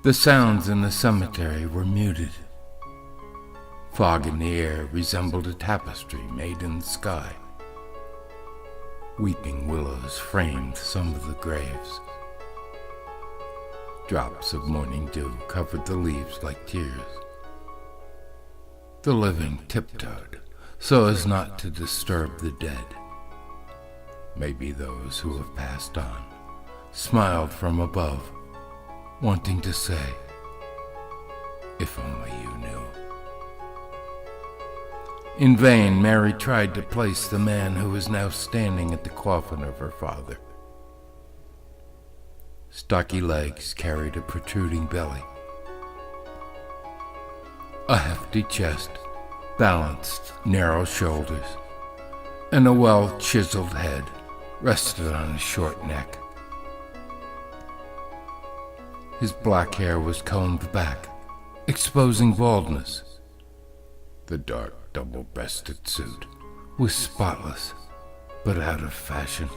The sounds in the cemetery were muted. Fog in the air resembled a tapestry made in the sky. Weeping willows framed some of the graves. Drops of morning dew covered the leaves like tears. The living tiptoed so as not to disturb the dead. Maybe those who have passed on smiled from above, wanting to say, "If only you knew." In vain, Mary tried to place the man who was now standing at the coffin of her father. Stocky legs carried a protruding belly. A hefty chest balanced narrow shoulders, and a well-chiseled head rested on his short neck. His black hair was combed back, exposing baldness. The dark double-breasted suit was spotless, but out of fashion.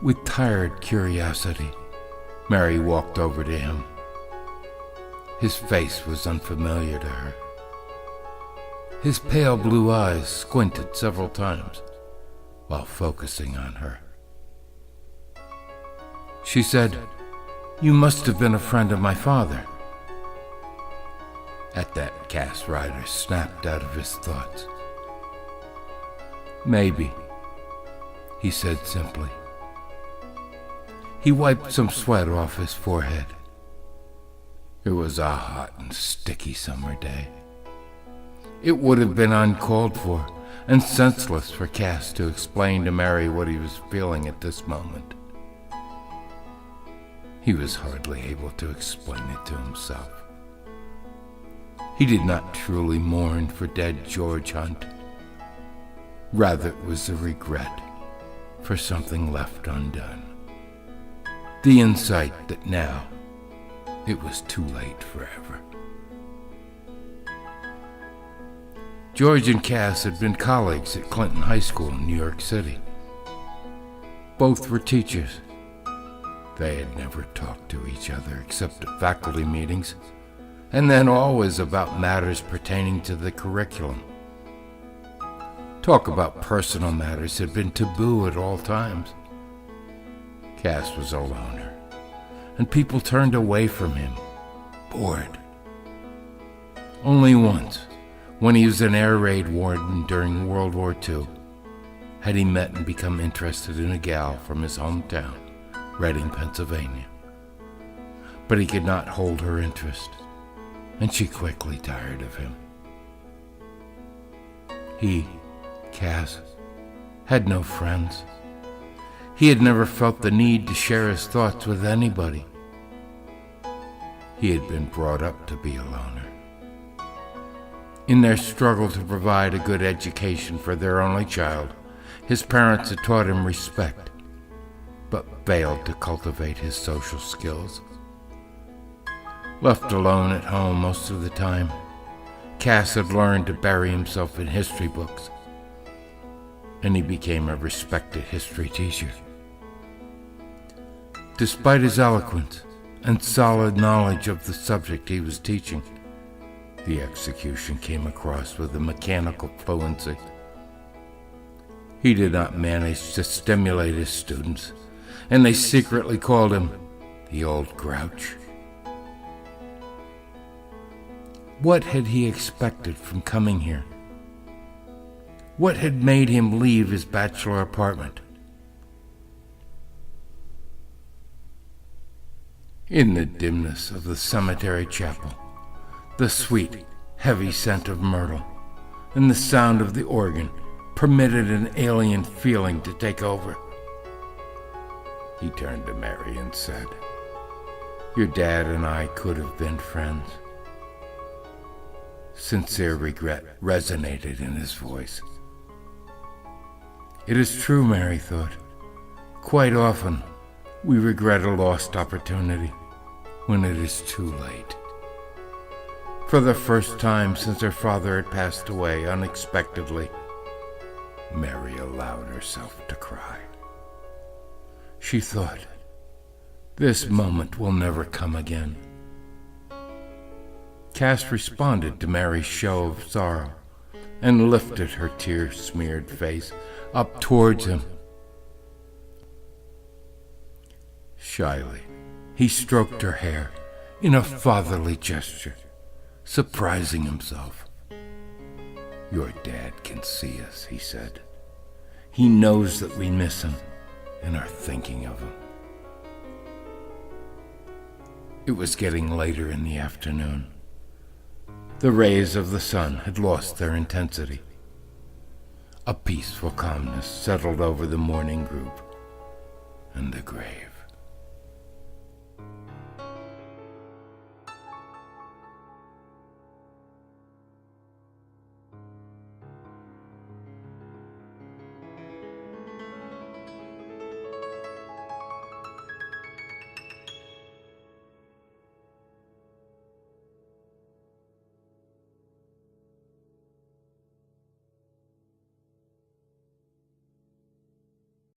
With tired curiosity, Mary walked over to him. His face was unfamiliar to her. His pale blue eyes squinted several times while focusing on her. She said, "You must have been a friend of my father." At that, Cass Ryder snapped out of his thoughts. "Maybe," he said simply. He wiped some sweat off his forehead. It was a hot and sticky summer day. It would have been uncalled for and senseless for Cass to explain to Mary what he was feeling at this moment. He was hardly able to explain it to himself. He did not truly mourn for dead George Hunt. Rather, it was a regret for something left undone. The insight that now it was too late forever. George and Cass had been colleagues at Clinton High School in New York City. Both were teachers. They had never talked to each other except at faculty meetings, and then always about matters pertaining to the curriculum. Talk about personal matters had been taboo at all times. Cass was a loner, and people turned away from him, bored. Only once, when he was an air raid warden during World War II, had he met and become interested in a gal from his hometown, Reading, Pennsylvania. But he could not hold her interest, and she quickly tired of him. He, Cass, had no friends. He had never felt the need to share his thoughts with anybody. He had been brought up to be a loner. In their struggle to provide a good education for their only child, his parents had taught him respect, but failed to cultivate his social skills. Left alone at home most of the time, Cass had learned to bury himself in history books, and he became a respected history teacher. Despite his eloquence and solid knowledge of the subject he was teaching, the execution came across with a mechanical fluency. He did not manage to stimulate his students, and they secretly called him the old grouch. What had he expected from coming here? What had made him leave his bachelor apartment? In the dimness of the cemetery chapel, the sweet, heavy scent of myrtle and the sound of the organ permitted an alien feeling to take over. He turned to Mary and said, "Your dad and I could have been friends." Sincere regret resonated in his voice. It is true, Mary thought. Quite often, we regret a lost opportunity when it is too late. For the first time since her father had passed away unexpectedly, Mary allowed herself to cry. She thought, This moment will never come again. Cass responded to Mary's show of sorrow and lifted her tear-smeared face up towards him. Shyly, he stroked her hair in a fatherly gesture, surprising himself. "Your dad can see us," he said. "He knows that we miss him and are thinking of him." It was getting later in the afternoon. The rays of the sun had lost their intensity. A peaceful calmness settled over the mourning group and the grave.